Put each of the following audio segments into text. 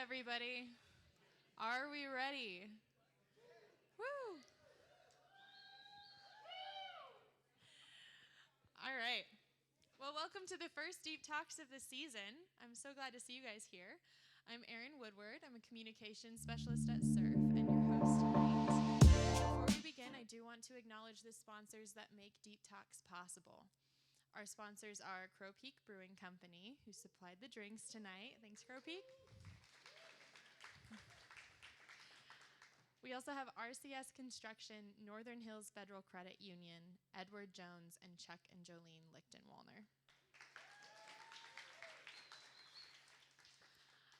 everybody. Are we ready? Woo! All right. Well, welcome to the first Deep Talks of the season. I'm so glad to see you guys here. I'm Erin Woodward. I'm a communications specialist at SURF and your host tonight. Before we begin, I do want to acknowledge the sponsors that make Deep Talks possible. Our sponsors are Crow Peak Brewing Company, who supplied the drinks tonight. Thanks, Crow Peak. We also have RCS Construction, Northern Hills Federal Credit Union, Edward Jones, and Chuck and Jolene Lichten-Wallner.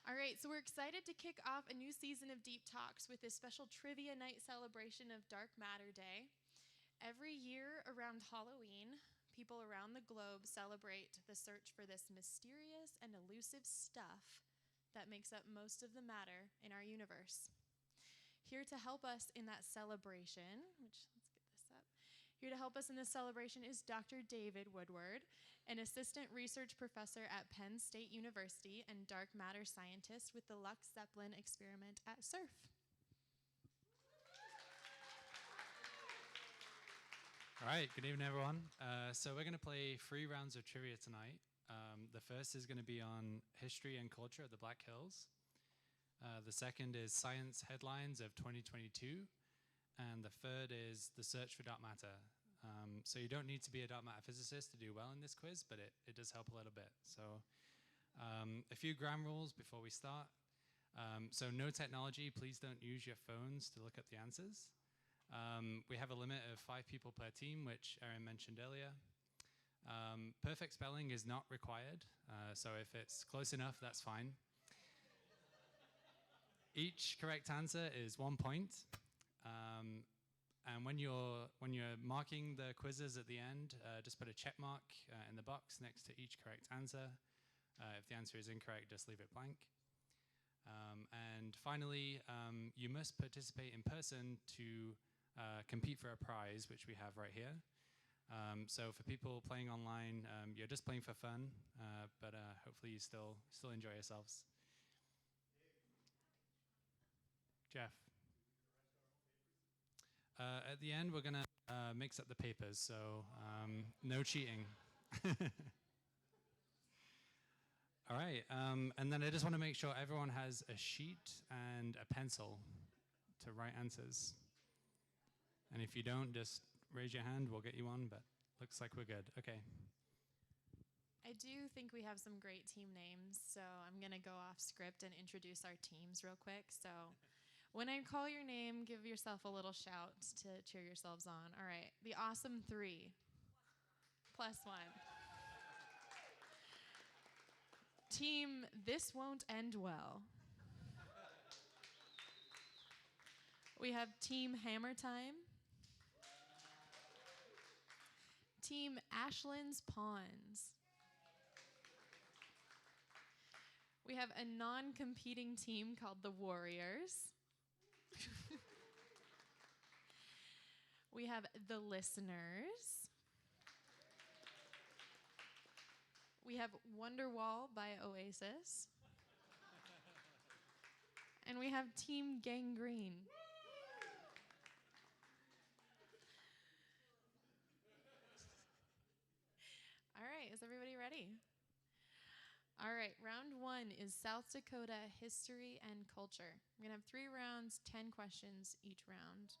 All right, so we're excited to kick off a new season of Deep Talks with this special trivia night celebration of Dark Matter Day. Every year around Halloween, people around the globe celebrate the search for this mysterious and elusive stuff that makes up most of the matter in our universe. Here to help us in that celebration, let's get this up. Here to help us in this celebration is Dr. David Woodward, an assistant research professor at Penn State University and dark matter scientist with the Lux Zeppelin experiment at SURF. All right, good evening, everyone. So we're going to play 3 rounds of trivia tonight. The first is going to be on history and culture of the Black Hills. The second is science headlines of 2022. And the third is the search for dark matter. So you don't need to be a dark matter physicist to do well in this quiz, but it does help a little bit. So a few ground rules before we start. So no technology, please don't use your phones to look up the answers. We have a limit of 5 people per team, which Erin mentioned earlier. Perfect spelling is not required, so if it's close enough, that's fine. Each correct answer is 1 point. And when you're marking the quizzes at the end, just put a check mark in the box next to each correct answer. If the answer is incorrect, just leave it blank. And finally, you must participate in person to compete for a prize, which we have right here. So for people playing online, you're just playing for fun, but hopefully you still enjoy yourselves. Jeff. At the end, we're going to mix up the papers, so no cheating. All right, and then I just want to make sure everyone has a sheet and a pencil to write answers. And if you don't, just raise your hand, we'll get you one, but looks like we're good. Okay. I do think we have some great team names, so I'm going to go off script and introduce our teams real quick. So when I call your name, give yourself a little shout to cheer yourselves on. All right, the Awesome 3. +1. Team This Won't End Well. We have Team Hammer Time. Team Ashland's Pawns. We have a non-competing team called the Warriors. We have the Listeners. We have Wonderwall by Oasis. And we have Team Gangrene. All right, is everybody ready? All right, round 1 is South Dakota history and culture. We're going to have 3 rounds, 10 questions each round.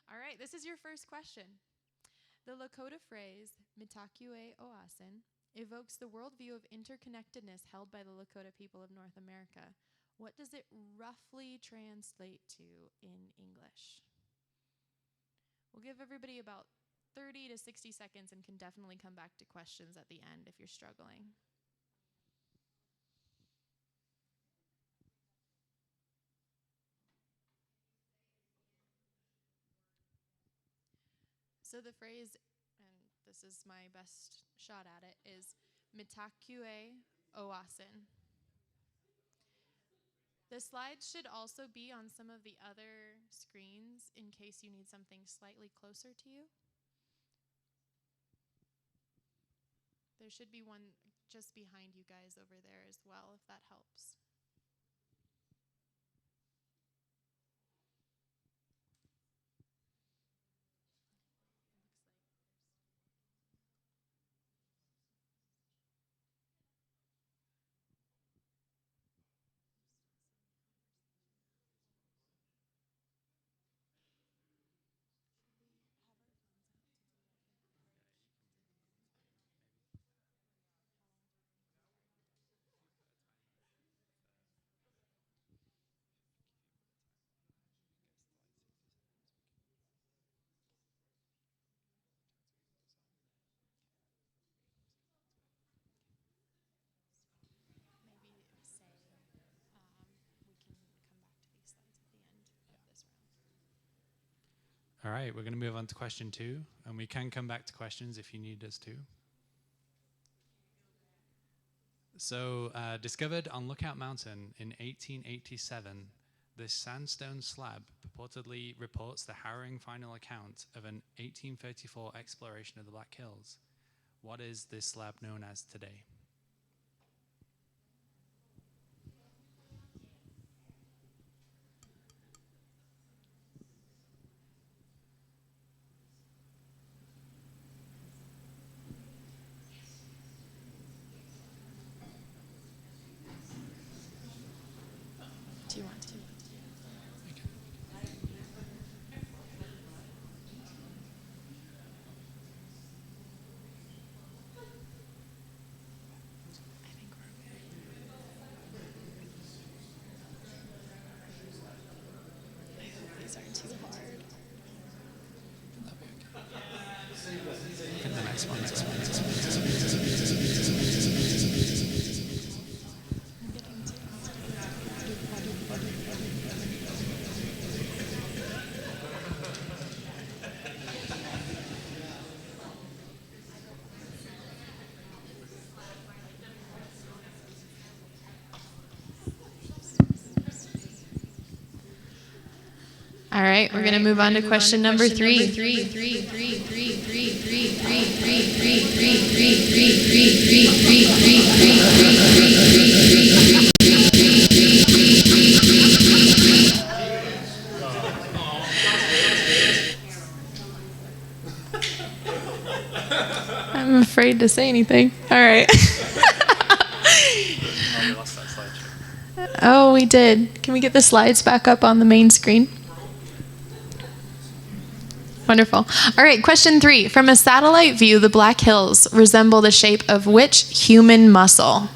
All right, this is your first question. The Lakota phrase, Mitakue Oasin, evokes the worldview of interconnectedness held by the Lakota people of North America. What does it roughly translate to in English? We'll give everybody about 30 to 60 seconds and can definitely come back to questions at the end if you're struggling. So the phrase, and this is my best shot at it, is Mitakue Oasin. The slides should also be on some of the other screens in case you need something slightly closer to you. There should be one just behind you guys over there as well, if that helps. Maybe say we can come back to these slides at the end of this round. All right, we're going to move on to question 2, and we can come back to questions if you need us to. So, discovered on Lookout Mountain in 1887, this sandstone slab purportedly reports the harrowing final account of an 1834 exploration of the Black Hills. What is this slab known as today? Do you want to? I think we're okay. I hope these aren't too hard. That'll be okay. And the next one. I'm getting All right, we're going to move on to question number 3. I'm afraid to say anything. All right. Oh, we did. Can we get the slides back up on the main screen? Wonderful. All right, question 3. From a satellite view, the Black Hills resemble the shape of which human muscle?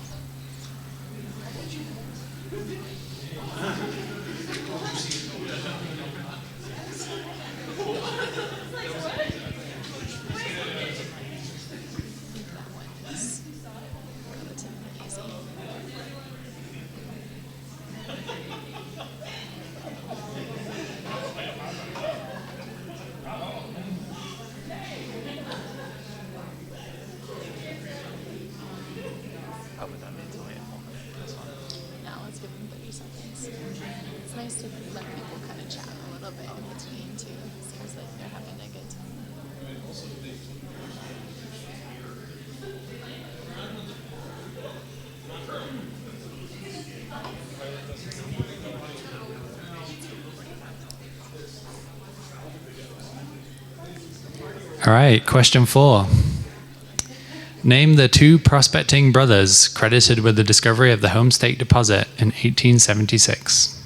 It's nice to let people kind of chat a little bit in between too. Seems like they're having a good time. All right, question 4. Name the 2 prospecting brothers credited with the discovery of the Home Stake deposit in 1876.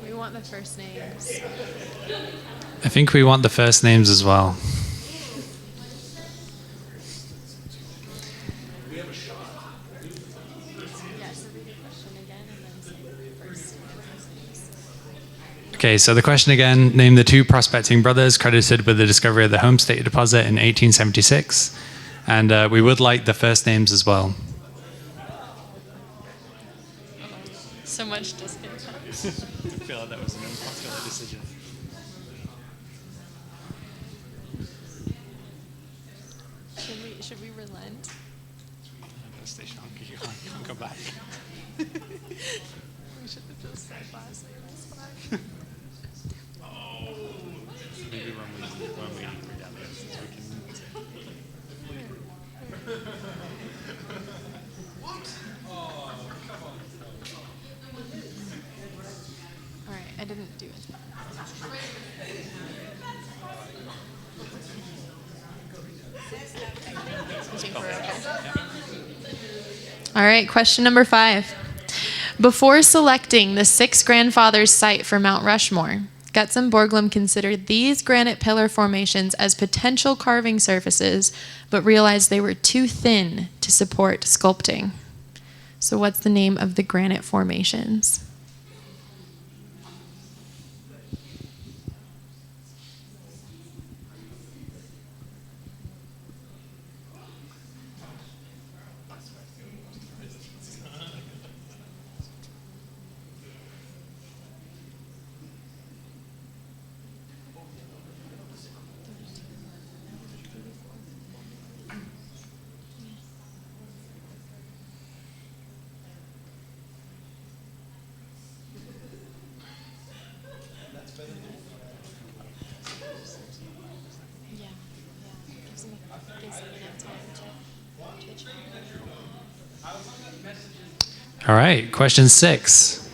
We want the first names. I think we want the first names as well. Okay, so the question again, name the 2 prospecting brothers credited with the discovery of the Home Stake deposit in 1876. And we would like the first names as well. So much discontent. I feel like that was an unpopular decision. Should we relent? Stay strong. You can't come back. We should have just said last name is fine. Maybe when we read out the answers, we can. All right, I didn't do it. All right, question number 5. Before selecting the 6 grandfathers site for Mount Rushmore, Guts and Borglum considered these granite pillar formations as potential carving surfaces, but realized they were too thin to support sculpting. So what's the name of the granite formations? All right, question 6.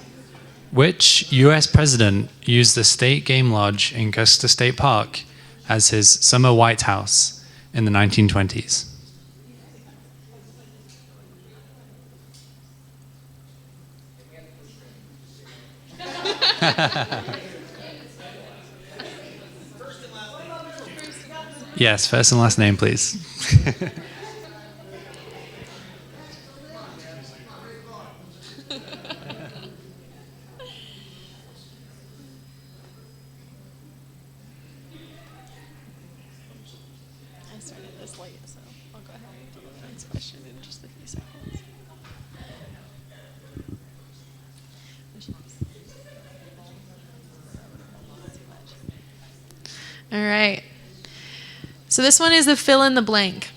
Which U.S. president used the State Game Lodge in Augusta State Park as his summer White House in the 1920s? Yes, first and last name, please. I started this late, so I'll go ahead and do the next question in just a few seconds. All right. So this one is the fill in the blank.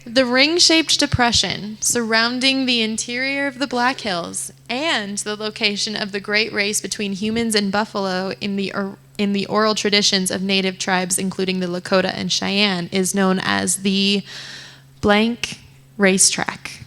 The ring-shaped depression surrounding the interior of the Black Hills and the location of the great race between humans and buffalo in the oral traditions of native tribes, including the Lakota and Cheyenne, is known as the blank racetrack.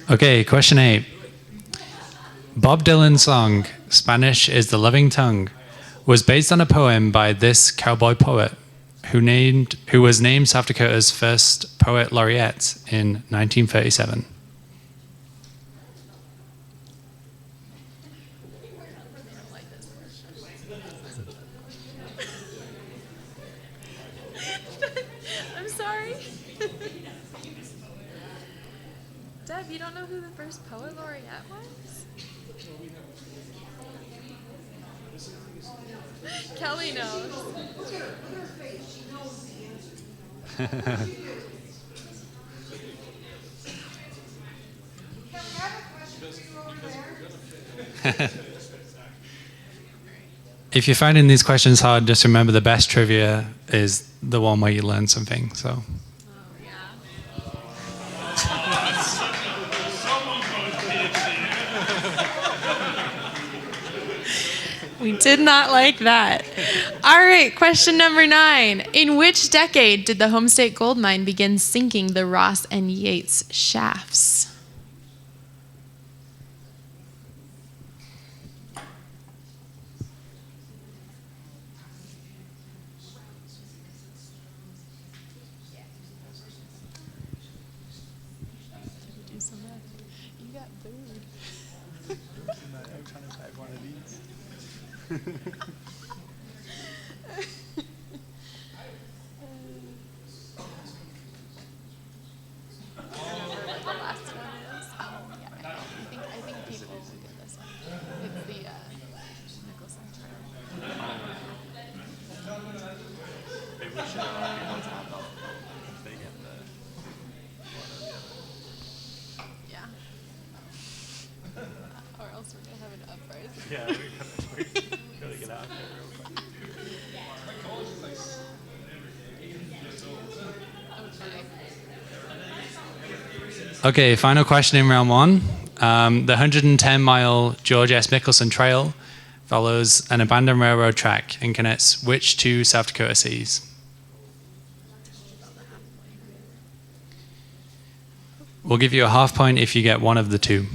Okay, question 8. Bob Dylan's song, Spanish is the Loving Tongue, was based on a poem by this cowboy poet who was named South Dakota's first poet laureate in 1937. I'm sorry. Deb, you don't know who the first poet laureate was? Kelly knows. If you're finding these questions hard, just remember the best trivia is the one where you learn something. So. We did not like that. All right, question number 9. In which decade did the Home State Gold Mine begin sinking the Ross and Yates shafts? I'm trying to find one of these. The last one is. Oh yeah, I think people will get this one. It's the Nicholson Trail. Maybe we should allow people to have both of them if they get the one or the other. Yeah. Or else we're gonna have an uprising. Yeah, we gotta get out there real quick. Okay, final question in round one. The 110-mile George S. Mickelson Trail follows an abandoned railroad track and connects which two South Dakota seas? We'll give you a half point if you get one of the two.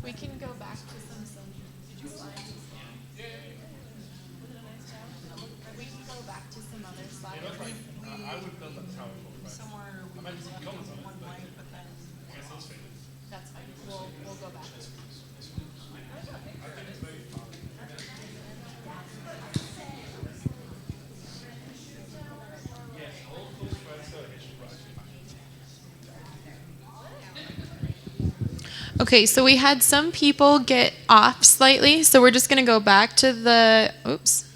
We can go back to some slides. We can go back to some other slides. That's fine. We'll go back. Okay, so we had some people get off slightly, so we're just going to go back to the, oops.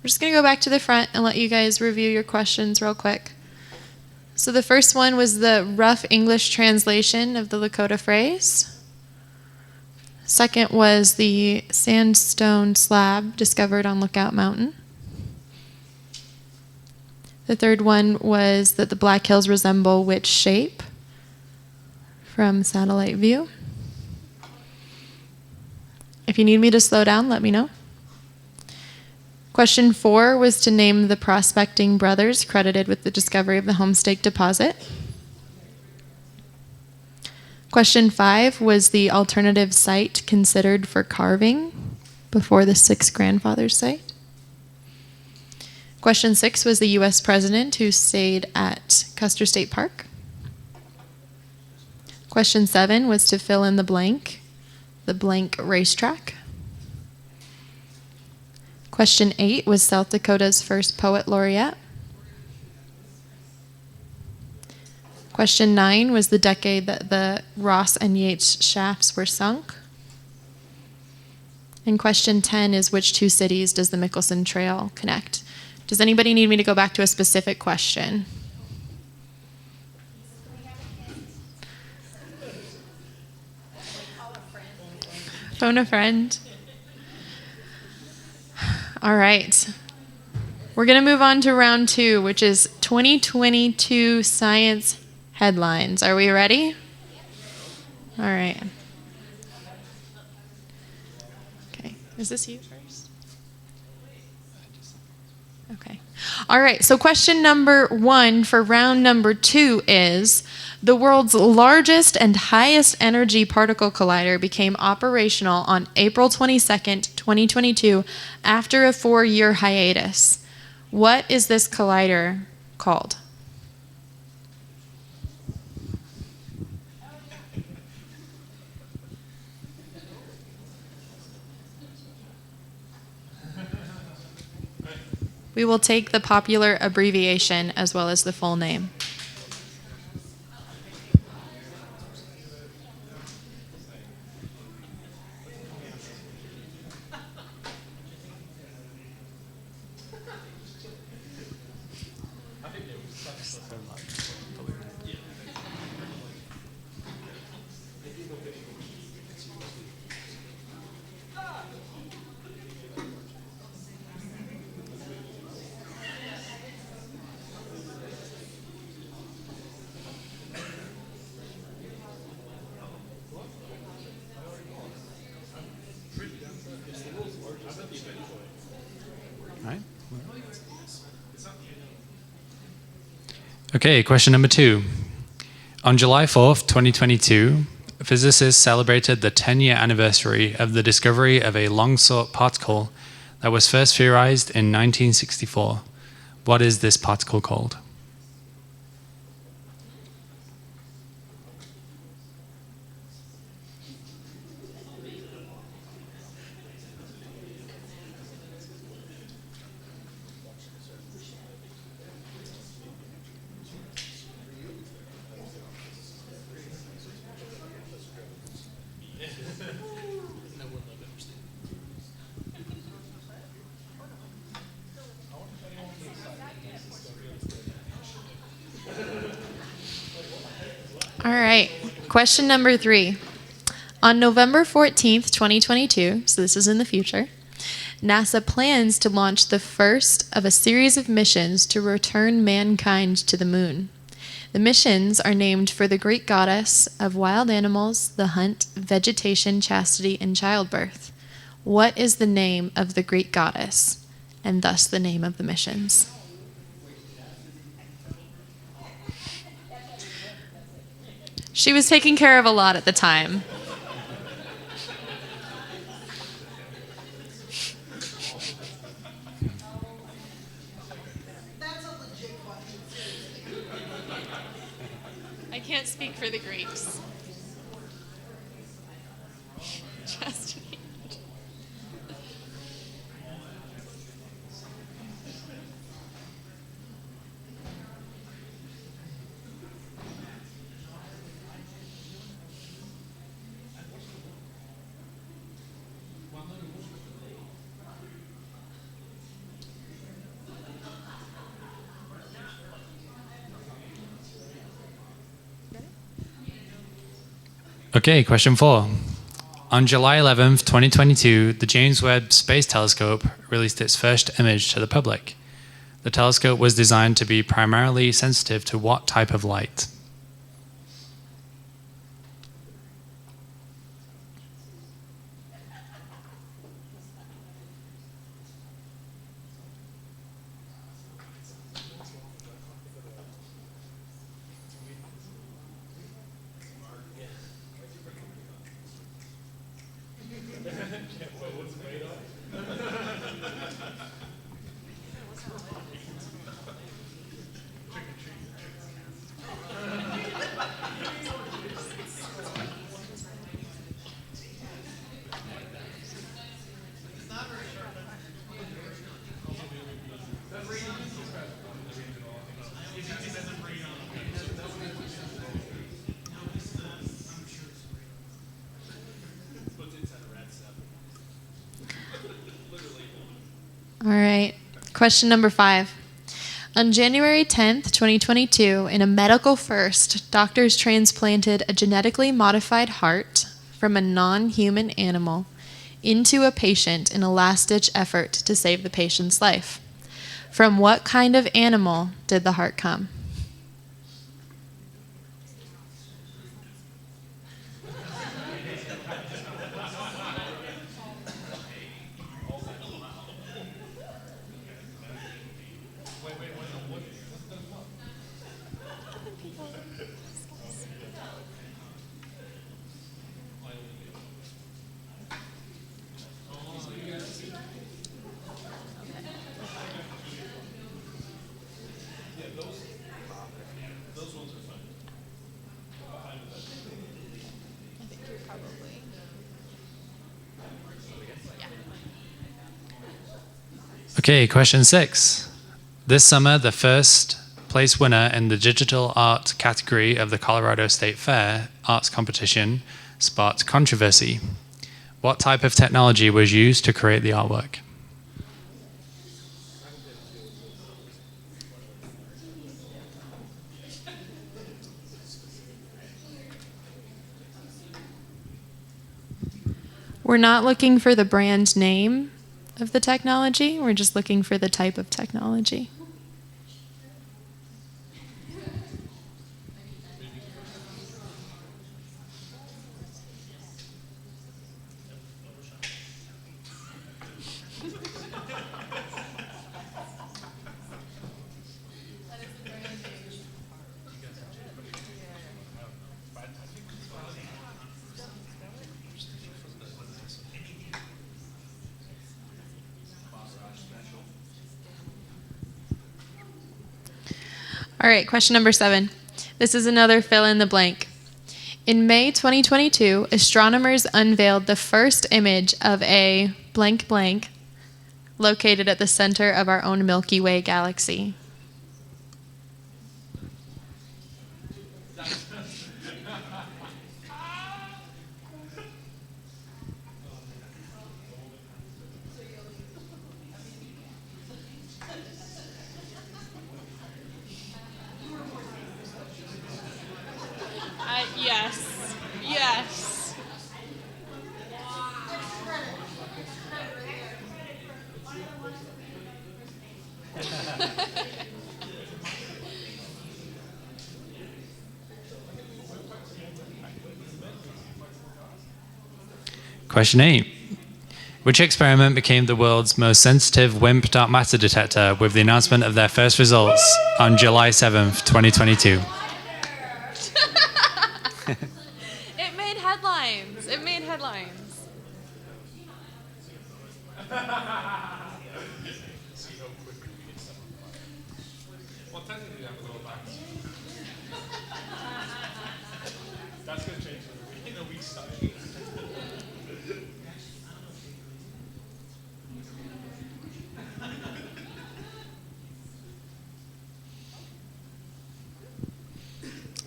We're just going to go back to the front and let you guys review your questions real quick. So the first one was the rough English translation of the Lakota phrase. Second was the sandstone slab discovered on Lookout Mountain. The third one was that the Black Hills resemble which shape from satellite view. If you need me to slow down, let me know. Question 4 was to name the prospecting brothers credited with the discovery of the Homestake deposit. Question 5 was the alternative site considered for carving before the 6 grandfathers site. Question 6 was the U.S. president who stayed at Custer State Park. Question 7 was to fill in the blank racetrack. Question 8 was South Dakota's first poet laureate. Question 9 was the decade that the Ross and Yates shafts were sunk. And question 10 is which two cities does the Mickelson Trail connect? Does anybody need me to go back to a specific question? Phone a friend. All right. We're going to move on to round 2, which is 2022 science headlines. Are we ready? All right. Okay. Is this you first? Okay. All right. So question number 1 for round number 2 is, the world's largest and highest energy particle collider became operational on April 22nd, 2022, after a 4-year hiatus. What is this collider called? We will take the popular abbreviation as well as the full name. Right. Okay, question number 2. On July 4th, 2022, physicists celebrated the 10-year anniversary of the discovery of a long-sought particle that was first theorized in 1964. What is this particle called? All right. Question number 3. On November 14th, 2022, so this is in the future, NASA plans to launch the first of a series of missions to return mankind to the moon. The missions are named for the Greek goddess of wild animals, the hunt, vegetation, chastity, and childbirth. What is the name of the Greek goddess, and thus the name of the missions? She was taking care of a lot at the time. I can't speak for the Greeks. Chastity. Okay, question 4. On July 11th, 2022, the James Webb Space Telescope released its first image to the public. The telescope was designed to be primarily sensitive to what type of light? All right. Question number 5. On January 10th, 2022, in a medical first, doctors transplanted a genetically modified heart from a non-human animal into a patient in a last-ditch effort to save the patient's life. From what kind of animal did the heart come? Okay, question 6. This summer, the first place winner in the digital art category of the Colorado State Fair arts competition sparked controversy. What type of technology was used to create the artwork? We're not looking for the brand name of the technology. We're just looking for the type of technology. All right, question number 7. This is another fill in the blank. In May 2022, astronomers unveiled the first image of a blank blank located at the center of our own Milky Way galaxy. Yes. Yes. Question 8. Which experiment became the world's most sensitive WIMP dark matter detector with the announcement of their first results on July 7th, 2022? It made headlines. It made headlines.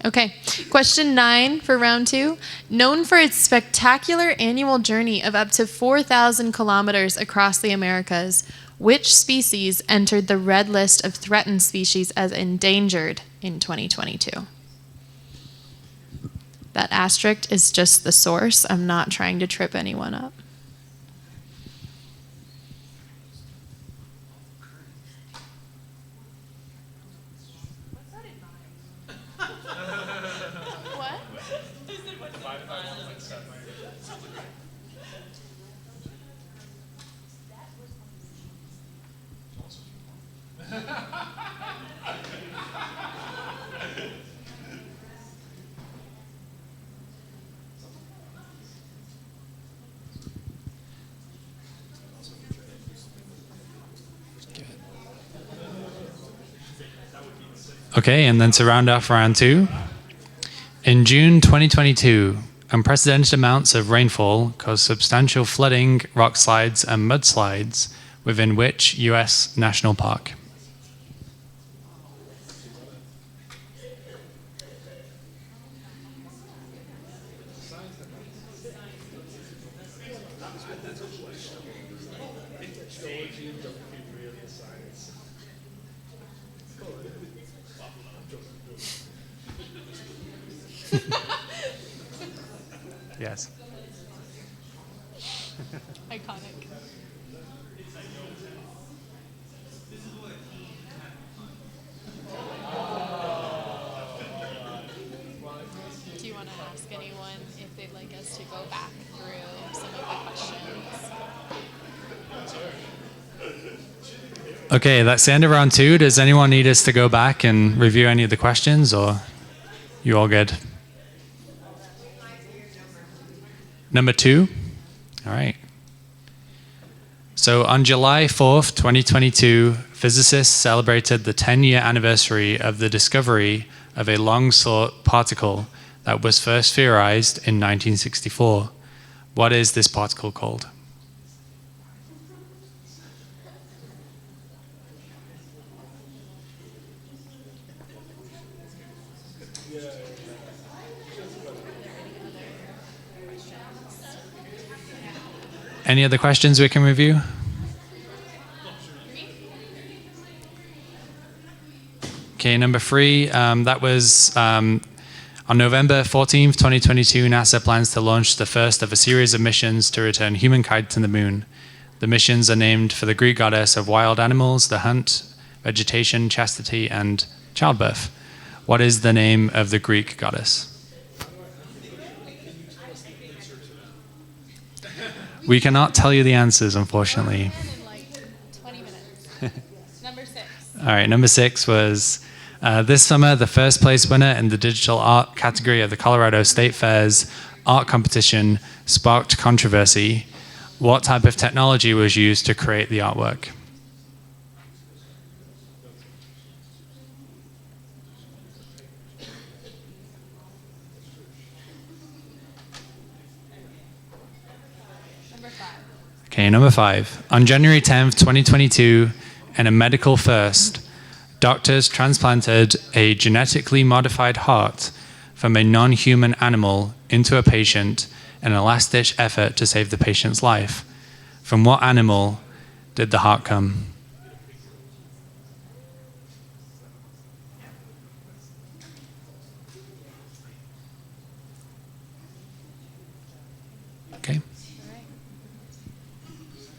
Okay, question 9 for round 2. Known for its spectacular annual journey of up to 4,000 kilometers across the Americas, which species entered the red list of threatened species as endangered in 2022? That asterisk is just the source. I'm not trying to trip anyone up. Okay, and then to round off round 2. In June 2022, unprecedented amounts of rainfall caused substantial flooding, rock slides, and mudslides within which U.S. national park? Yes. Iconic. Do you want to ask anyone if they'd like us to go back through some of the questions? Okay, that's the end of round 2. Does anyone need us to go back and review any of the questions, or you all good? Number 2? All right. So on July 4th, 2022, physicists celebrated the 10-year anniversary of the discovery of a long-sought particle that was first theorized in 1964. What is this particle called? Any other questions we can review? Okay, number 3, that was on November 14th, 2022, NASA plans to launch the first of a series of missions to return humankind to the moon. The missions are named for the Greek goddess of wild animals, the hunt, vegetation, chastity, and childbirth. What is the name of the Greek goddess? We cannot tell you the answers, unfortunately. All right, number 6 was this summer, the first place winner in the digital art category of the Colorado State Fair's art competition sparked controversy. What type of technology was used to create the artwork? Okay, number 5. On January 10th, 2022, in a medical first, doctors transplanted a genetically modified heart from a non-human animal into a patient in a last-ditch effort to save the patient's life. From what animal did the heart come? Okay.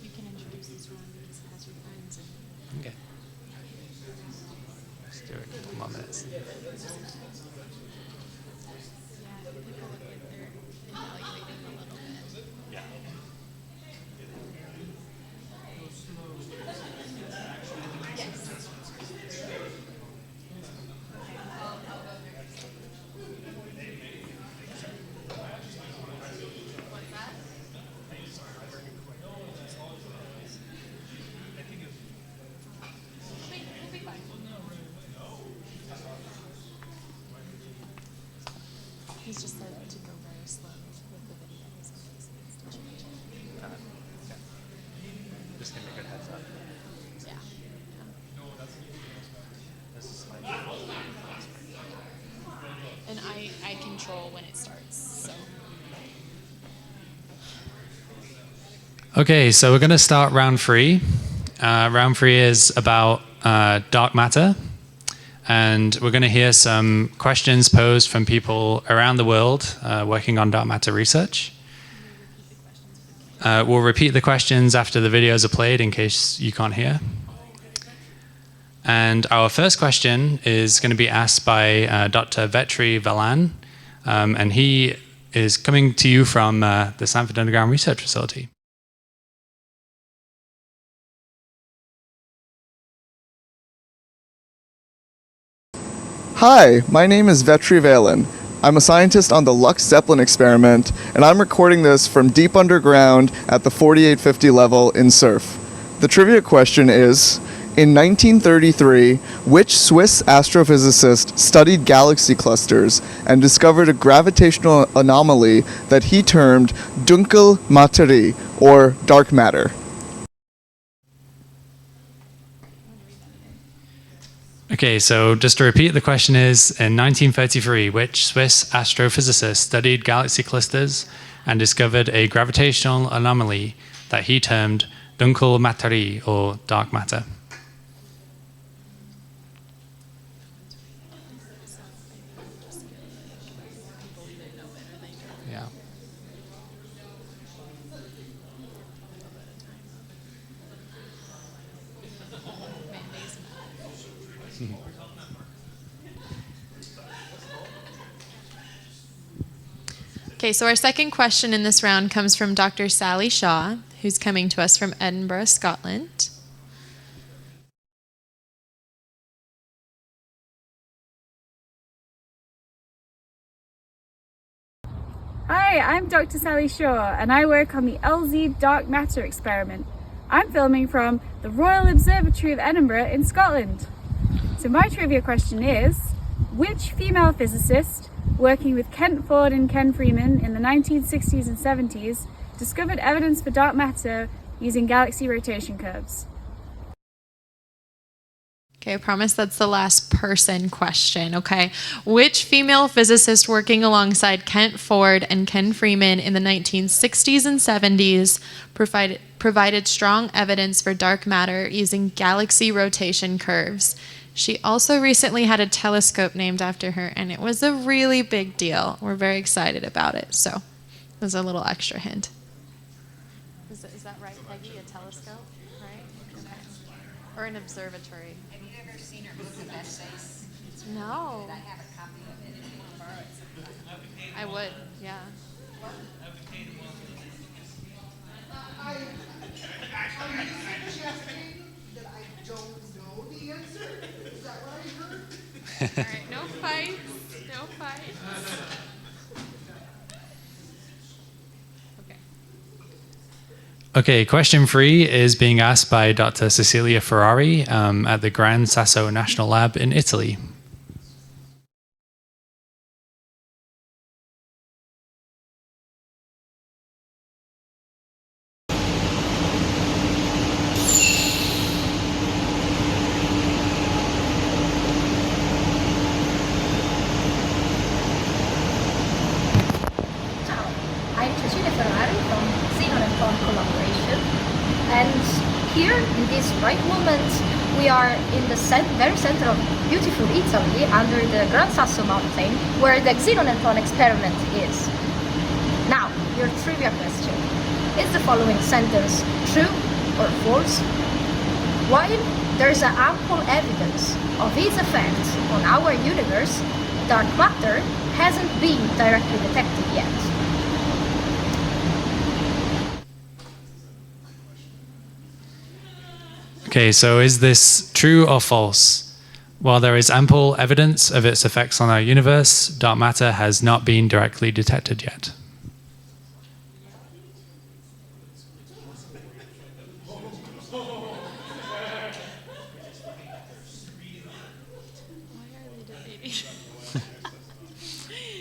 You can introduce this round because it has your friends in it. Okay. Let's do it a couple more minutes. Yeah, people look like they're evaluating a little bit. He's just said to go very slow with the video. He's needs to change it. Just give me a good heads up. Yeah. This is like And I control when it starts. So Okay, so we're going to start round 3. Round 3 is about dark matter. And we're going to hear some questions posed from people around the world working on dark matter research. We'll repeat the questions after the videos are played in case you can't hear. And our first question is going to be asked by Dr. Vetri Velan. And he is coming to you from the Stanford Underground Research Facility. Hi, my name is Vetri Valen. I'm a scientist on the Lux Zeppelin experiment, and I'm recording this from deep underground at the 4850 level in SURF. The trivia question is, in 1933, which Swiss astrophysicist studied galaxy clusters and discovered a gravitational anomaly that he termed Dunkel Materie, or dark matter? Okay, so just to repeat, the question is, in 1933, which Swiss astrophysicist studied galaxy clusters and discovered a gravitational anomaly that he termed Dunkel Materie, or dark matter? Yeah. okay, so our second question in this round comes from Dr. Sally Shaw, who's coming to us from Edinburgh, Scotland. Hi, I'm Dr. Sally Shaw and I work on the LZ dark matter experiment. I'm filming from the Royal Observatory of Edinburgh in Scotland. So my trivia question is, which female physicist working with Kent Ford and Ken Freeman in the 1960s and 70s discovered evidence for dark matter using galaxy rotation curves? Okay, I promise that's the last person question, okay? Which female physicist working alongside Kent Ford and Ken Freeman in the 1960s and 70s provided strong evidence for dark matter using galaxy rotation curves? She also recently had a telescope named after her, and it was a really big deal. We're very excited about it, so there's a little extra hint. Is that right, Peggy? A telescope, right? Okay. Or an observatory. Have you ever seen her book of essays? No. I have a copy of it. Borrow it sometime. I would, yeah. Are you suggesting that I don't know the answer? Is that what I heard? All right, no fights, no fights. Okay. Okay, question 3 is being asked by Dr. Cecilia Ferrari at the Gran Sasso National Lab in Italy. here, in this right moment, we are in the very center of beautiful Italy, under the Gran Sasso mountain, where the xenoneutron experiment is. Now, your trivia question. Is the following sentence true or false? While there is ample evidence of its effects on our universe, dark matter hasn't been directly detected yet. Okay, so is this true or false? While there is ample evidence of its effects on our universe, dark matter has not been directly detected yet.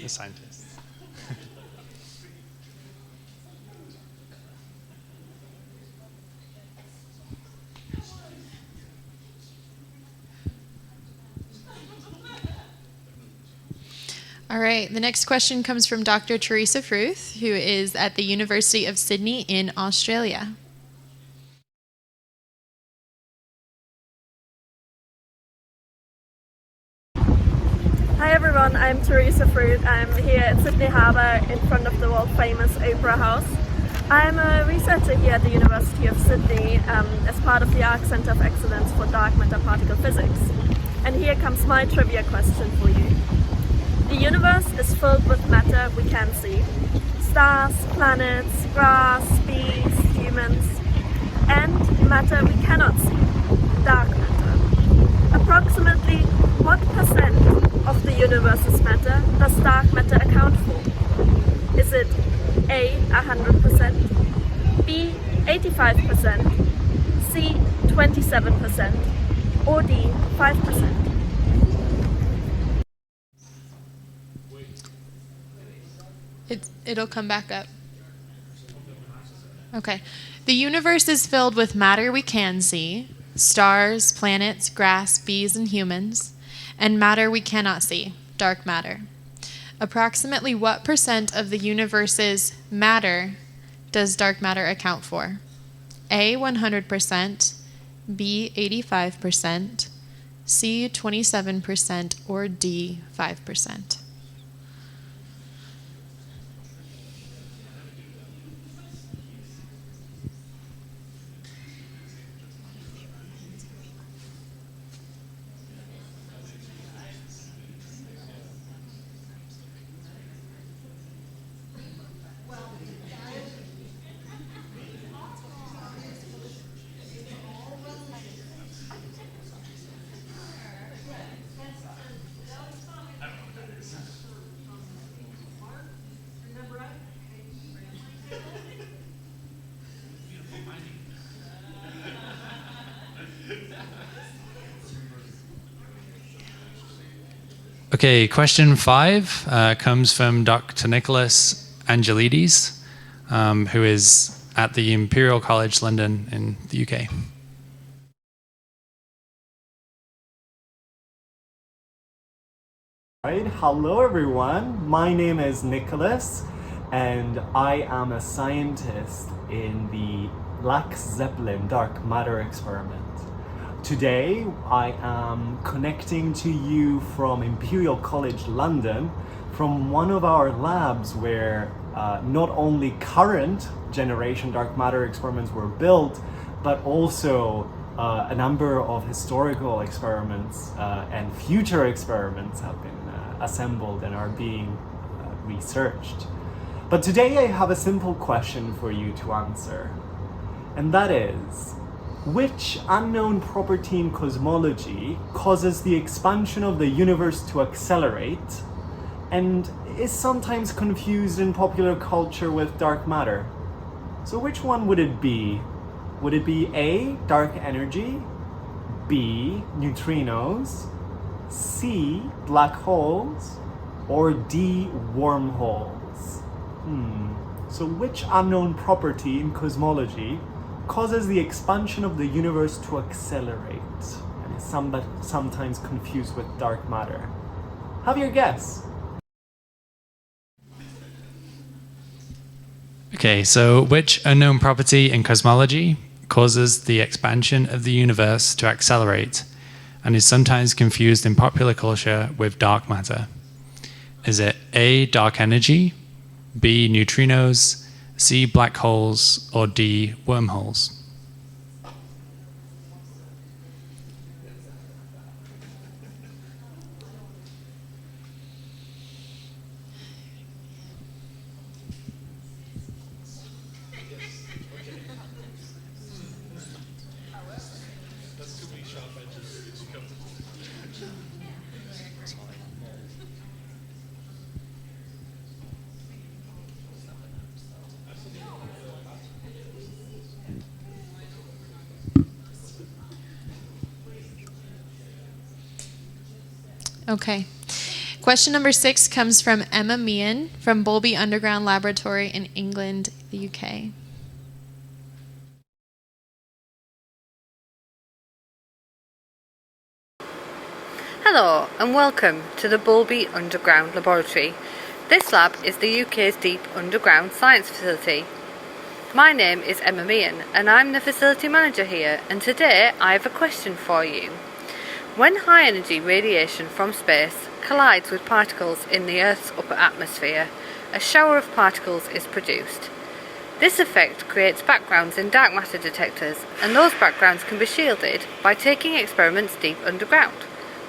The scientists. All right, the next question comes from Dr. Teresa Fruth, who is at the University of Sydney in Australia. Hi everyone, I'm Teresa Fruit. I'm here at Sydney Harbour in front of the world famous Opera House. I'm a researcher here at the University of Sydney as part of the ARC Centre of Excellence for Dark Matter Particle Physics. And here comes my trivia question for you. The universe is filled with matter we can see. Stars, planets, grass, bees, humans, and matter we cannot see, dark matter. Approximately what percent of the universe's matter does dark matter account for? Is it A, 100%, B, 85%, C, 27%, or D, 5%? It'll come back up. Okay. The universe is filled with matter we can see, stars, planets, grass, bees, and humans, and matter we cannot see, dark matter. Approximately what percent of the universe's matter does dark matter account for? A, 100%, B, 85%, C, 27%, or D, 5%? Okay, question 5 comes from Dr. Nicholas Angelides, who is at the Imperial College London in the UK. Right. Hello everyone, my name is Nicholas and I am a scientist in the Black Zeppelin dark matter experiment. Today I am connecting to you from Imperial College London, from one of our labs where not only current generation dark matter experiments were built, but also a number of historical experiments and future experiments have been assembled and are being researched. But today I have a simple question for you to answer, and that is, which unknown property in cosmology causes the expansion of the universe to accelerate and is sometimes confused in popular culture with dark matter? So which one would it be? Would it be A, dark energy, B, neutrinos, C, black holes, or D, wormholes? So which unknown property in cosmology causes the expansion of the universe to accelerate and is sometimes confused with dark matter? Have your guess. Okay, so which unknown property in cosmology causes the expansion of the universe to accelerate and is sometimes confused in popular culture with dark matter? Is it A, dark energy, B, neutrinos, C, black holes, or D, wormholes? Okay. Question number 6 comes from Emma Meehan from Bowlby Underground Laboratory in England, the UK. Hello and welcome to the Bowlby Underground Laboratory. This lab is the UK's deep underground science facility. My name is Emma Meehan and I'm the facility manager here, and today I have a question for you. When high energy radiation from space collides with particles in the Earth's upper atmosphere, a shower of particles is produced. This effect creates backgrounds in dark matter detectors, and those backgrounds can be shielded by taking experiments deep underground.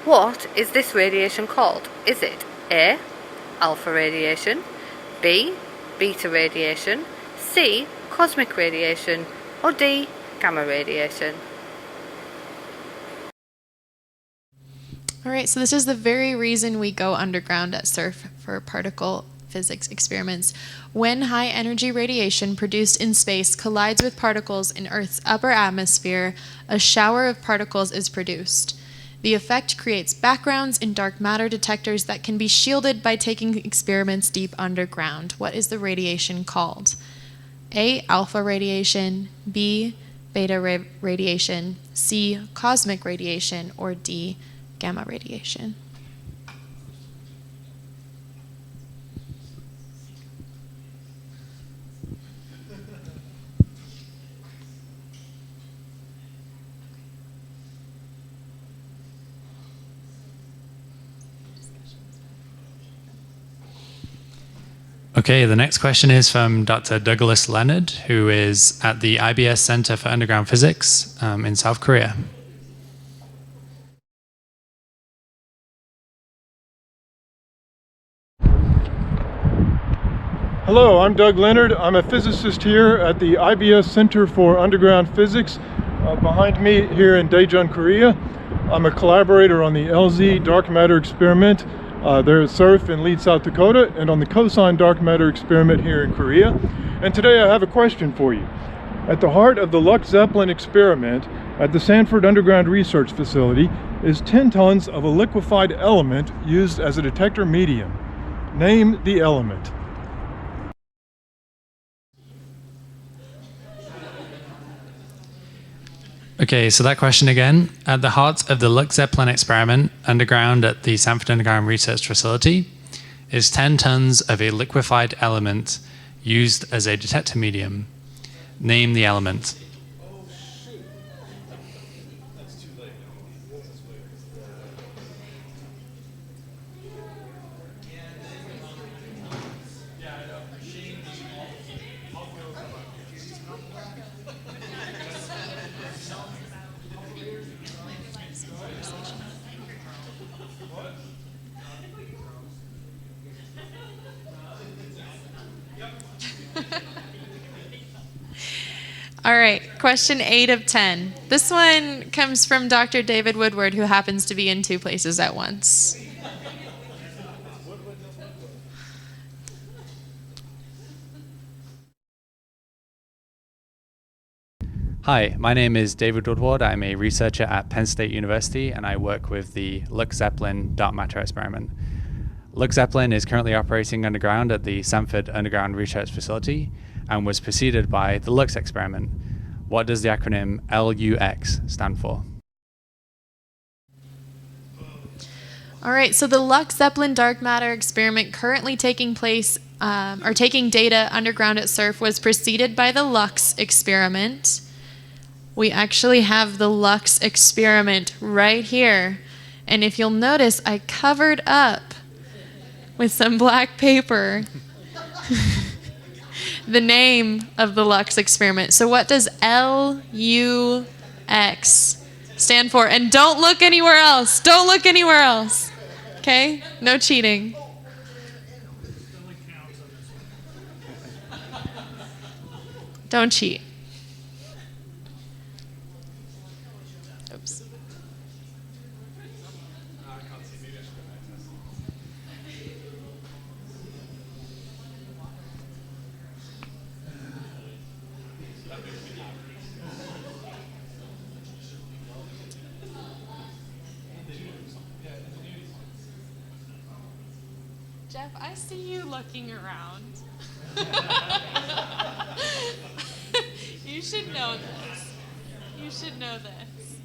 What is this radiation called? Is it A, alpha radiation, B, beta radiation, C, cosmic radiation, or D, gamma radiation? All right, so this is the very reason we go underground at SURF for particle physics experiments. When high energy radiation produced in space collides with particles in Earth's upper atmosphere, a shower of particles is produced. The effect creates backgrounds in dark matter detectors that can be shielded by taking experiments deep underground. What is the radiation called? A, alpha radiation, B, beta radiation, C, cosmic radiation, or D, gamma radiation. Okay, the next question is from Dr. Douglas Leonard, who is at the IBS Center for Underground Physics in South Korea. Hello, I'm Doug Leonard. I'm a physicist here at the IBS Center for Underground Physics behind me here in Daejeon, Korea. I'm a collaborator on the LZ dark matter experiment there at SURF in Leeds, South Dakota, and on the cosine dark matter experiment here in Korea. And today I have a question for you. At the heart of the Lux Zeppelin experiment at the Sanford Underground Research Facility is 10 tons of a liquefied element used as a detector medium. Name the element. Okay, so that question again. At the heart of the Lux Zeppelin experiment underground at the Sanford Underground Research Facility is 10 tons of a liquefied element used as a detector medium. Name the element. All right, question 8 of 10. This one comes from Dr. David Woodward, who happens to be in 2 places at once. Hi, my name is David Woodward. I'm a researcher at Penn State University, and I work with the Lux Zeppelin dark matter experiment. Lux Zeppelin is currently operating underground at the Sanford Underground Research Facility and was preceded by the Lux experiment. What does the acronym LUX stand for? All right, so the Lux Zeppelin dark matter experiment currently taking place, or taking data underground at SURF, was preceded by the Lux experiment. we actually have the Lux experiment right here. And if you'll notice, I covered up with some black paper the name of the Lux experiment. So what does LUX stand for? And don't look anywhere else. Don't look anywhere else. Okay? No cheating. Don't cheat. Oops. Jeff, I see you looking around. You should know this. You should know this.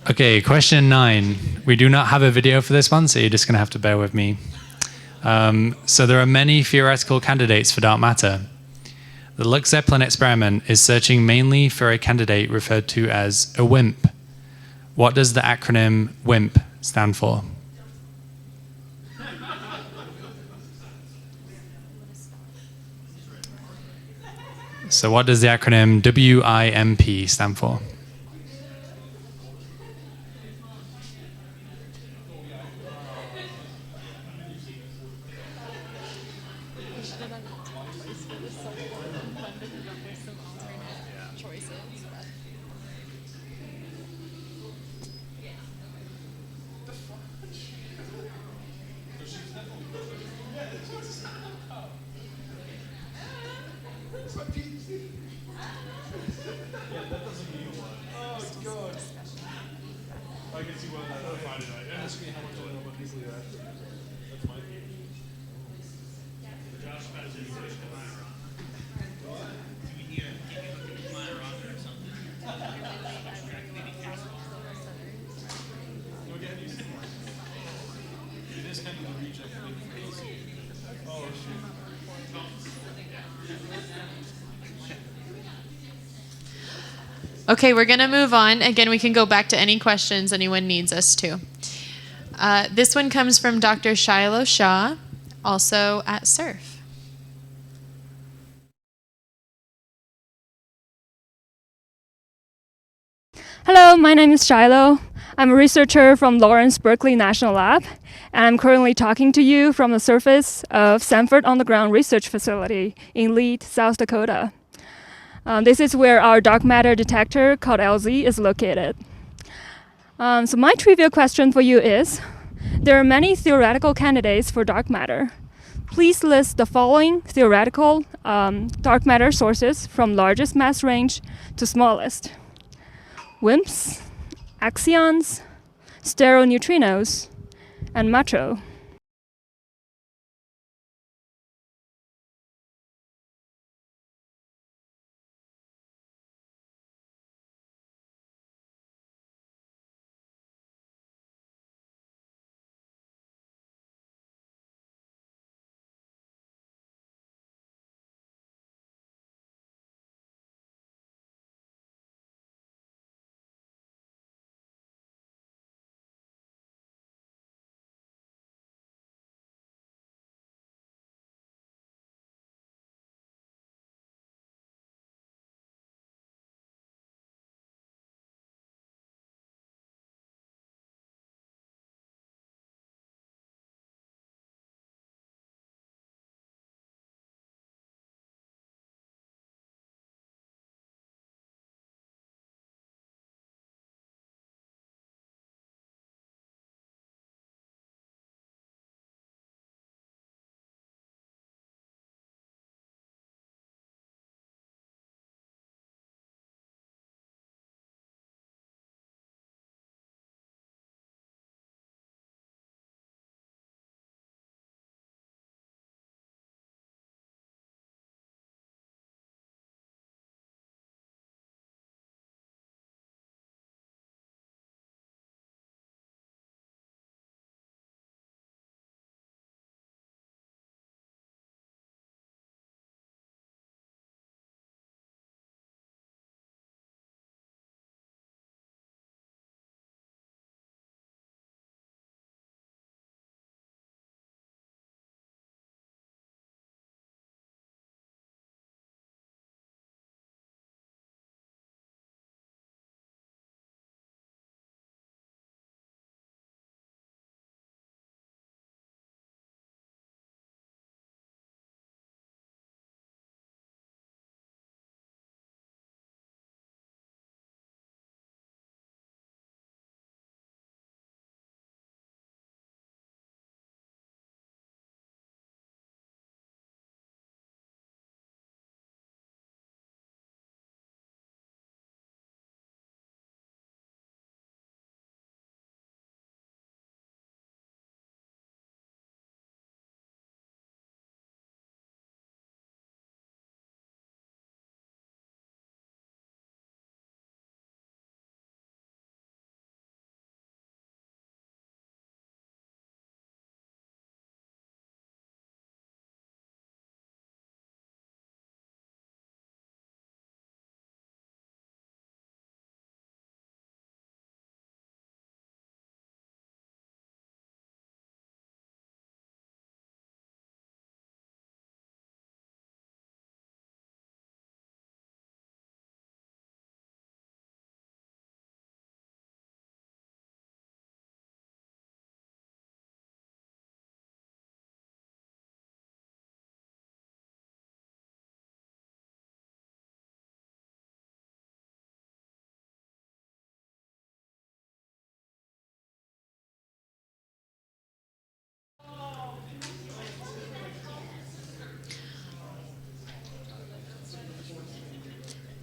Okay, question 9. We do not have a video for this one, so you're just going to have to bear with me. So there are many theoretical candidates for dark matter. The Lux Zeppelin experiment is searching mainly for a candidate referred to as a WIMP. What does the acronym WIMP stand for? So what does the acronym WIMP stand for? Okay, we're going to move on. Again, we can go back to any questions anyone needs us to. This one comes from Dr. Shiloh Shaw, also at SURF. Hello, my name is Shiloh. I'm a researcher from Lawrence Berkeley National Lab, and I'm currently talking to you from the surface of Sanford Underground Research Facility in Lead, South Dakota. This is where our dark matter detector called LZ is located. So my trivia question for you is, there are many theoretical candidates for dark matter. Please list the following theoretical dark matter sources from largest mass range to smallest. WIMPs, axions, stereoneutrinos, and macho.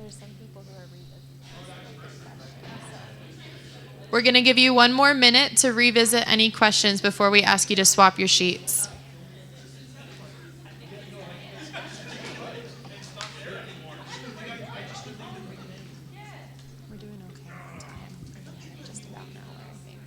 There's some people who are We're going to give you 1 more minute to revisit any questions before we ask you to swap your sheets. We're doing okay on time. Just about an hour, I think.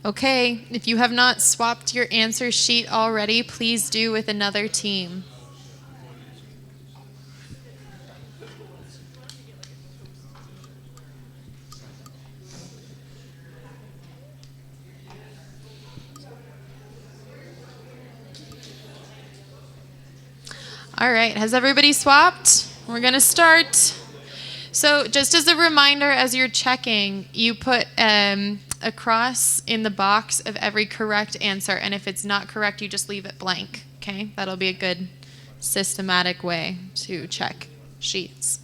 Okay, if you have not swapped your answer sheet already, please do with another team. All right, has everybody swapped? We're going to start. So just as a reminder, as you're checking, you put a cross in the box of every correct answer, and if it's not correct, you just leave it blank, okay? That'll be a good systematic way to check sheets.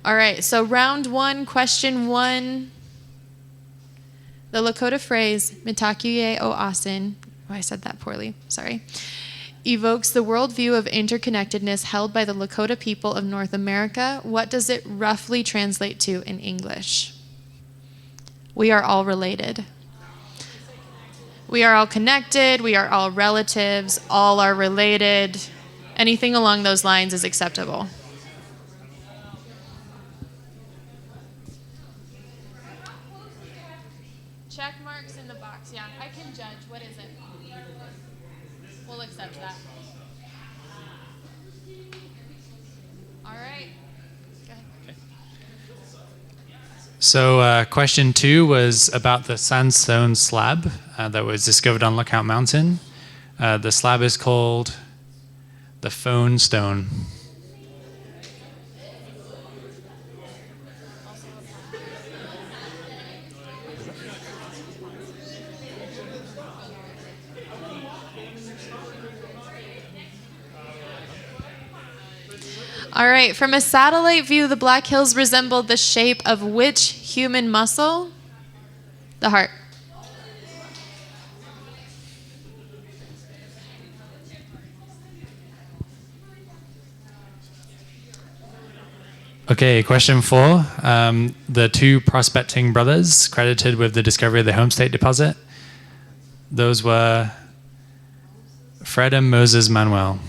All right, so round 1, question 1. The Lakota phrase, Mitakuye o Asin, oh, I said that poorly, sorry, evokes the worldview of interconnectedness held by the Lakota people of North America. What does it roughly translate to in English? We are all related. We are all connected. We are all relatives. All are related. Anything along those lines is acceptable. Check marks in the box. Yeah, I can judge. What is it? We'll accept that. All right. Go ahead. Okay. So question 2 was about the sandstone slab that was discovered on Lookout Mountain. The slab is called the Phone Stone. All right, from a satellite view, the Black Hills resembled the shape of which human muscle? The heart. Okay, question 4. The 2 prospecting brothers credited with the discovery of the Homestake deposit. Those were Fred and Moses Manuel.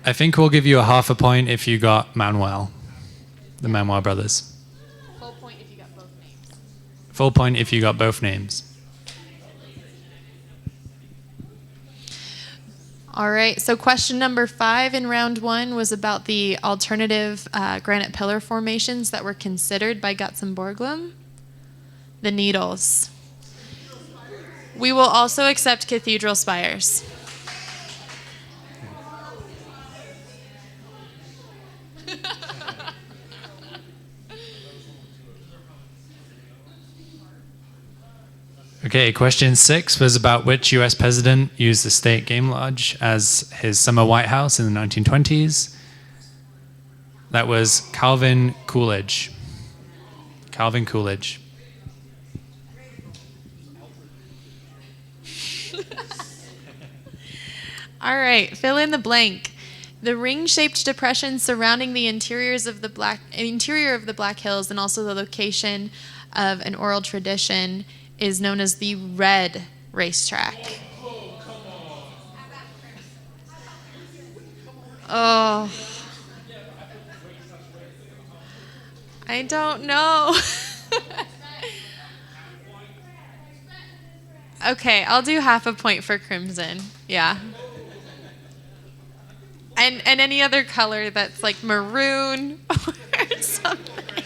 I think we'll give you a half a point if you got Manuel, the Manuel brothers. Full point if you got both names. Full point if you got both names. All right, so question number 5 in round 1 was about the alternative granite pillar formations that were considered by Guts and Borglum. The Needles. We will also accept cathedral spires. Okay, question 6 was about which U.S. president used the State Game Lodge as his summer White House in the 1920s. That was Calvin Coolidge. Calvin Coolidge. All right, fill in the blank. The ring-shaped depression surrounding the interior of the Black Hills and also the location of an oral tradition is known as the Red Racetrack. Oh. I don't know. Okay, I'll do half a point for crimson. Yeah. And any other color that's like maroon or something.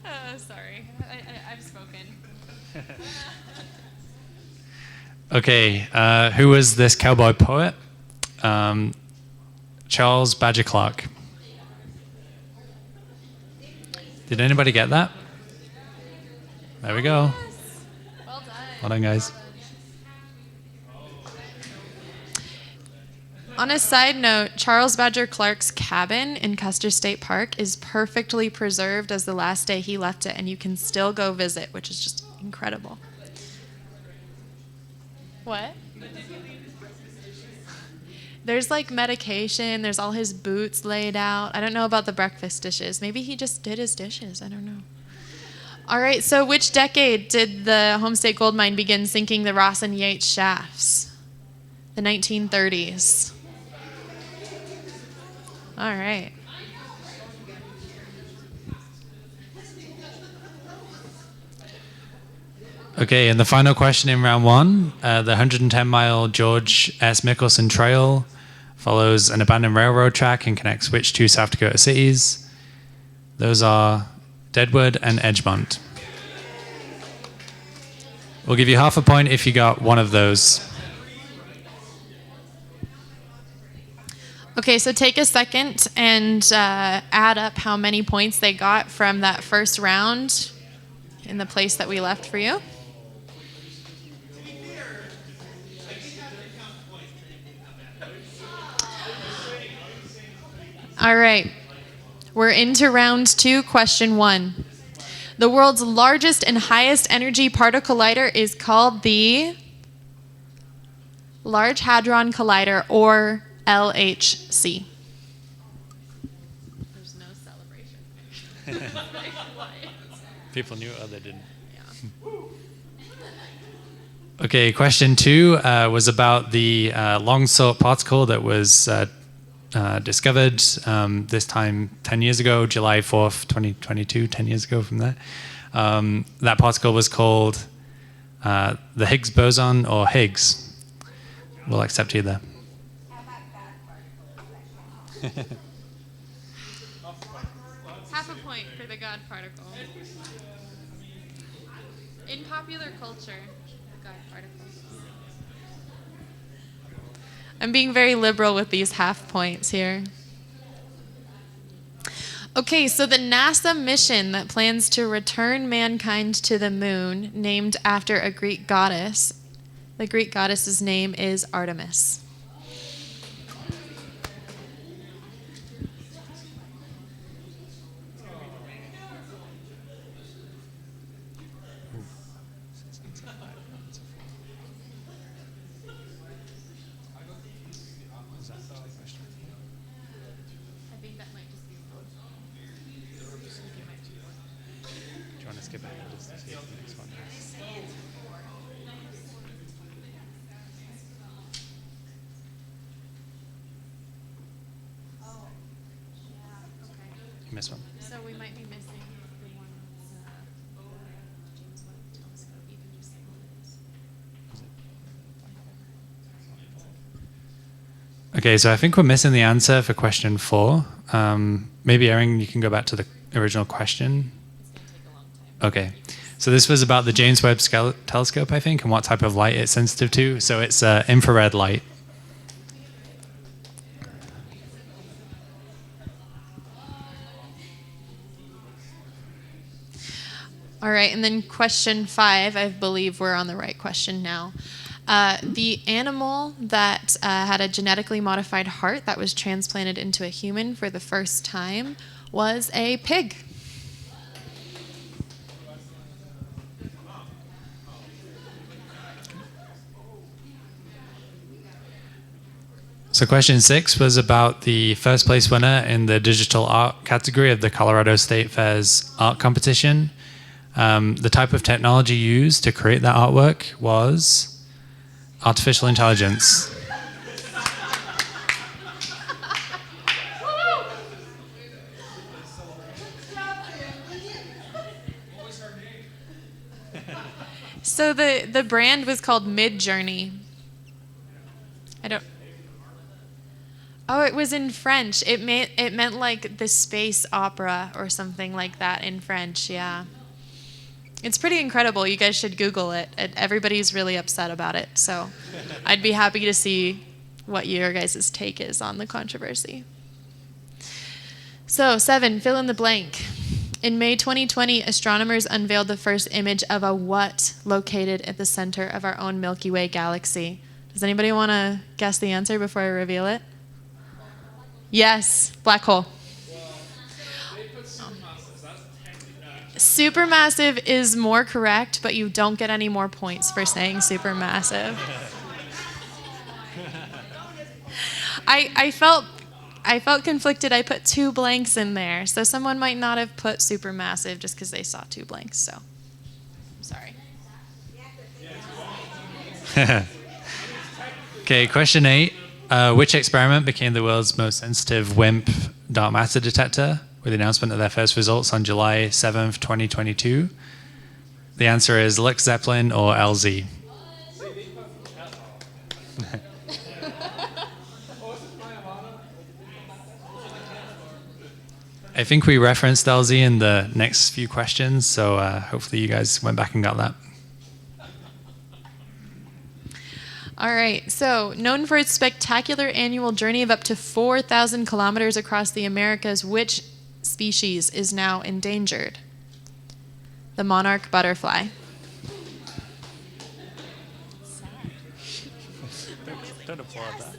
Oh, sorry. I've spoken. Okay, who was this cowboy poet? Charles Badger Clark. Did anybody get that? There we go. Well done. Well done, guys. On a side note, Charles Badger Clark's cabin in Custer State Park is perfectly preserved as the last day he left it, and you can still go visit, which is just incredible. What? There's like medication, there's all his boots laid out. I don't know about the breakfast dishes. Maybe he just did his dishes. I don't know. All right, so which decade did the Homestake Gold Mine begin sinking the Ross and Yates shafts? The 1930s. All right. Okay, and the final question in round one, the 110-mile George S. Mickelson Trail follows an abandoned railroad track and connects which two South Dakota cities? Those are Deadwood and Edgemont. We'll give you half a point if you got one of those. Okay, so take a second and add up how many points they got from that first round in the place that we left for you. All right, we're into round two, question one. The world's largest and highest energy particle collider is called the Large Hadron Collider, or LHC. There's no celebration. People knew it, or they didn't. Okay, question two was about the long-sought particle that was discovered this time 10 years ago, July 4th, 2022, 10 years ago from there. That particle was called the Higgs boson, or Higgs. We'll accept either. Half a point for the God particle. In popular culture, the God particle. I'm being very liberal with these half points here. Okay, so the NASA mission that plans to return mankind to the moon, named after a Greek goddess. The Greek goddess's name is Artemis. Miss one. So we might be missing the one that's James Webb Telescope. You can just say what it is. Okay, so I think we're missing the answer for question four. Maybe Erin, you can go back to the original question. Okay, so this was about the James Webb Telescope, I think, and what type of light it's sensitive to. So it's infrared light. All right, and then question 5, I believe we're on the right question now. The animal that had a genetically modified heart that was transplanted into a human for the first time was a pig. So question 6 was about the first place winner in the digital art category of the Colorado State Fair's art competition. The type of technology used to create that artwork was artificial intelligence. So the brand was called Mid-Journey. I don't. Oh, it was in French. It meant like the space opera or something like that in French. Yeah. It's pretty incredible. You guys should Google it. Everybody's really upset about it. So I'd be happy to see what your guys' take is on the controversy. So 7, fill in the blank. In May 2020, astronomers unveiled the first image of a what located at the center of our own Milky Way galaxy. Does anybody want to guess the answer before I reveal it? Yes, black hole. Supermassive is more correct, but you don't get any more points for saying supermassive. I felt conflicted. I put 2 blanks in there, so someone might not have put supermassive just because they saw 2 blanks. So, sorry. Okay, question 8. Which experiment became the world's most sensitive WIMP dark matter detector with the announcement of their first results on July 7th, 2022? The answer is Lux Zeppelin or LZ. I think we referenced LZ in the next few questions, so hopefully you guys went back and got that. All right, so known for its spectacular annual journey of up to 4,000 kilometers across the Americas, which species is now endangered? The monarch butterfly. Don't applaud that.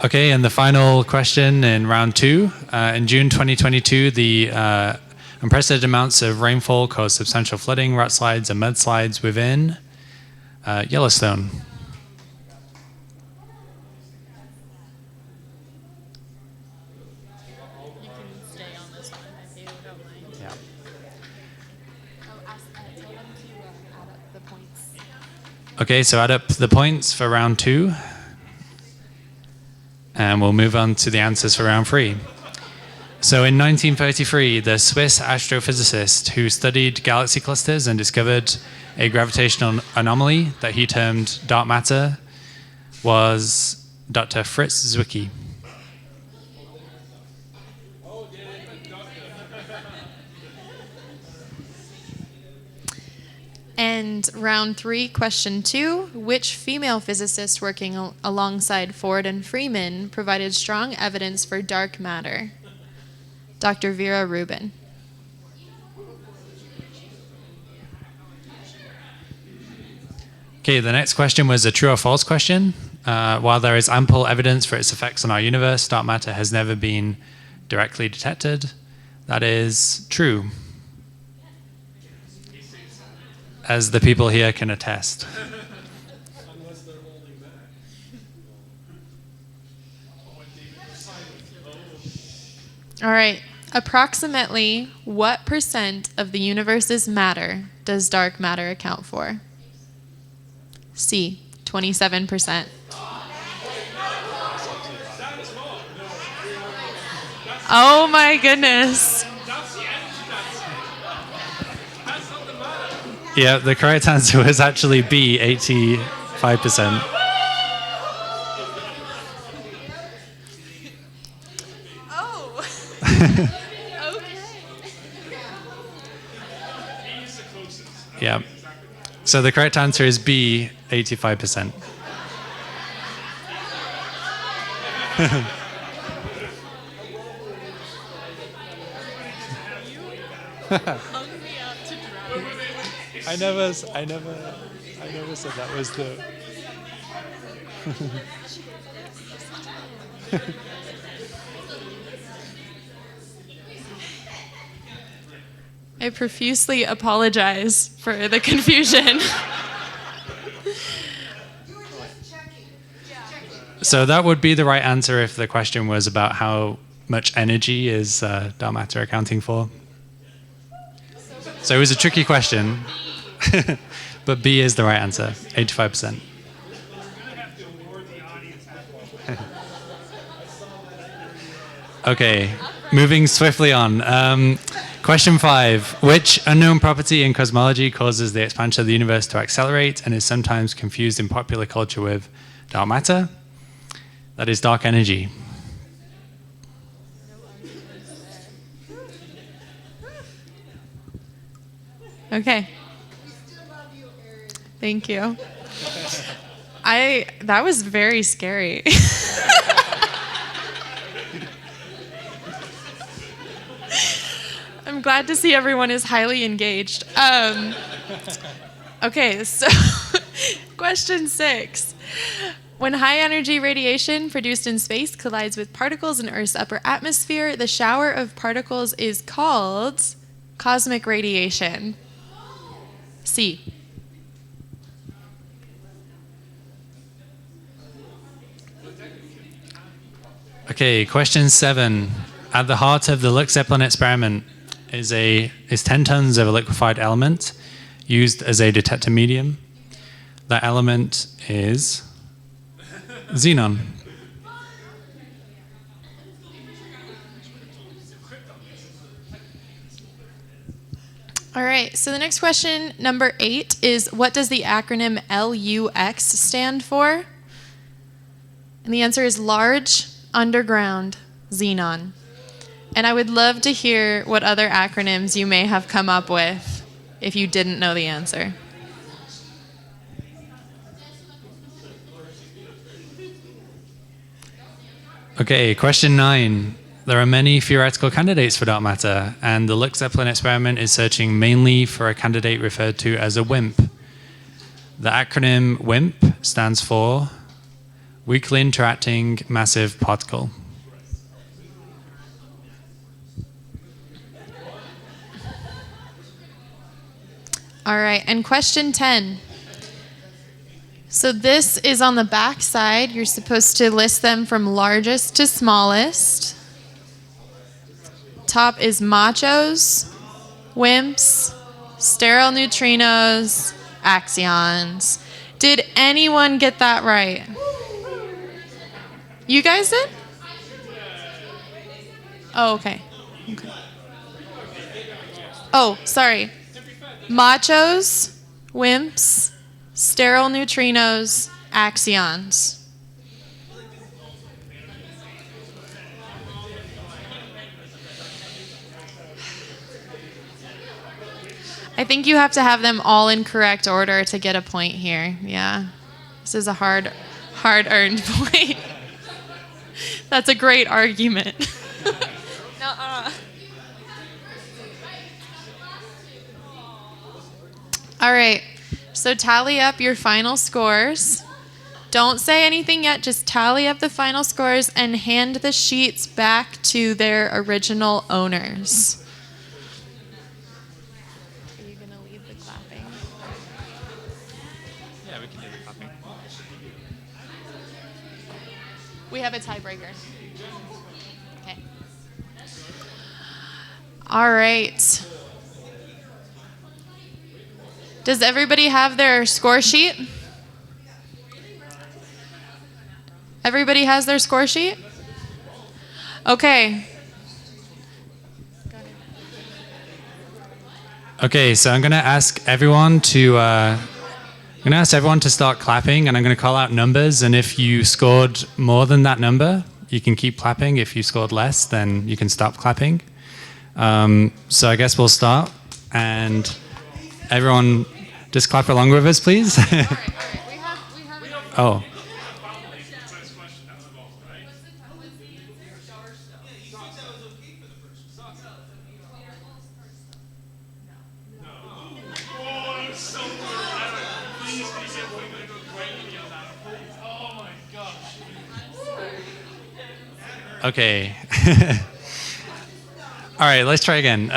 Okay, and the final question in round 2. In June 2022, the unprecedented amounts of rainfall caused substantial flooding, rutslides, and mudslides within Yellowstone. You can stay on this one if you don't mind. Yeah. Tell them to add up the points. Okay, so add up the points for round 2. And we'll move on to the answers for round 3. So in 1933, the Swiss astrophysicist who studied galaxy clusters and discovered a gravitational anomaly that he termed dark matter was Dr. Fritz Zwicky. And round 3, question 2. Which female physicist working alongside Ford and Freeman provided strong evidence for dark matter? Dr. Vera Rubin. Okay, the next question was a true or false question. While there is ample evidence for its effects on our universe, dark matter has never been directly detected. That is true, as the people here can attest. All right. Approximately what % of the universe's matter does dark matter account for? C, 27%. Oh my goodness. Yeah, the correct answer was actually B, 85%. Oh. Yeah. So the correct answer is B, 85%. I never said that was the. I profusely apologize for the confusion. So that would be the right answer if the question was about how much energy is dark matter accounting for. So it was a tricky question, but B is the right answer, 85%. Okay. Moving swiftly on. Question 5. Which unknown property in cosmology causes the expansion of the universe to accelerate and is sometimes confused in popular culture with dark matter? That is dark energy. Okay. Thank you. That was very scary. I'm glad to see everyone is highly engaged. Okay, so question 6. When high energy radiation produced in space collides with particles in Earth's upper atmosphere, the shower of particles is called cosmic radiation. C. Okay, question 7. At the heart of the Lux Zeppelin experiment is 10 tons of a liquefied element used as a detector medium. That element is xenon. All right, so the next question, number 8, is what does the acronym LUX stand for? And the answer is Large Underground Xenon. And I would love to hear what other acronyms you may have come up with if you didn't know the answer. Okay, question 9. There are many theoretical candidates for dark matter, and the Lux Zeppelin experiment is searching mainly for a candidate referred to as a WIMP. The acronym WIMP stands for Weakly Interacting Massive Particle. All right, and question 10. So this is on the back side. You're supposed to list them from largest to smallest. Top is machos, WIMPs, sterile neutrinos, axions. Did anyone get that right? You guys did? Oh, okay. Oh, sorry. Machos, WIMPs, sterile neutrinos, axions. I think you have to have them all in correct order to get a point here. Yeah. This is a hard-earned point. That's a great argument. All right, so tally up your final scores. Don't say anything yet, just tally up the final scores and hand the sheets back to their original owners. Are you going to lead the clapping? Yeah, we can do the clapping. We have a tiebreaker. Okay. All right. Does everybody have their score sheet? Everybody has their score sheet? Okay. Okay, so I'm going to ask everyone to start clapping, and I'm going to call out numbers. And if you scored more than that number, you can keep clapping. If you scored less, then you can stop clapping. So I guess we'll start, and everyone just clap along with us, please. All right. Oh. Okay. All right, let's try again.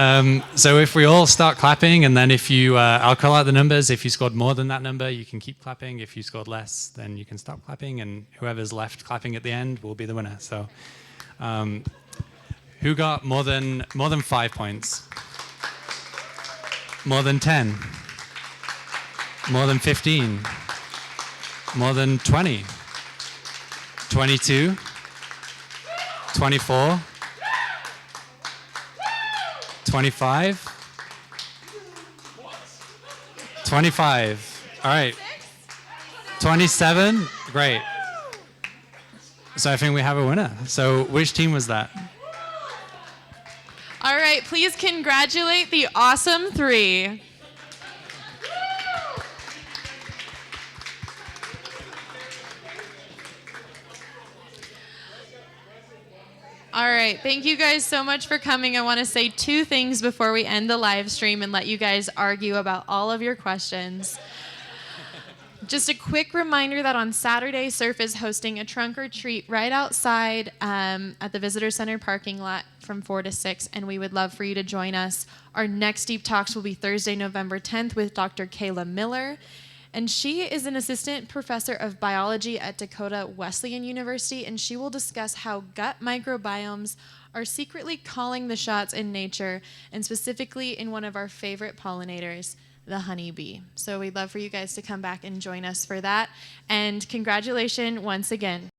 So if we all start clapping, and then if you, I'll call out the numbers. If you scored more than that number, you can keep clapping. If you scored less, then you can stop clapping, and whoever's left clapping at the end will be the winner. So, who got more than 5 points? More than 10? More than 15? More than 20? 22? 24? 25? 25. All right. 27? Great. So I think we have a winner. So which team was that? All right, please congratulate the awesome three. All right, thank you guys so much for coming. I want to say two things before we end the live stream and let you guys argue about all of your questions. Just a quick reminder that on Saturday, Surf is hosting a trunk or treat right outside at the Visitor Center parking lot from 4 to 6, and we would love for you to join us. Our next Deep Talks will be Thursday, November 10th with Dr. Kayla Miller, and she is an assistant professor of biology at Dakota Wesleyan University, and she will discuss how gut microbiomes are secretly calling the shots in nature, and specifically in one of our favorite pollinators, the honeybee. So we'd love for you guys to come back and join us for that. And congratulations once again.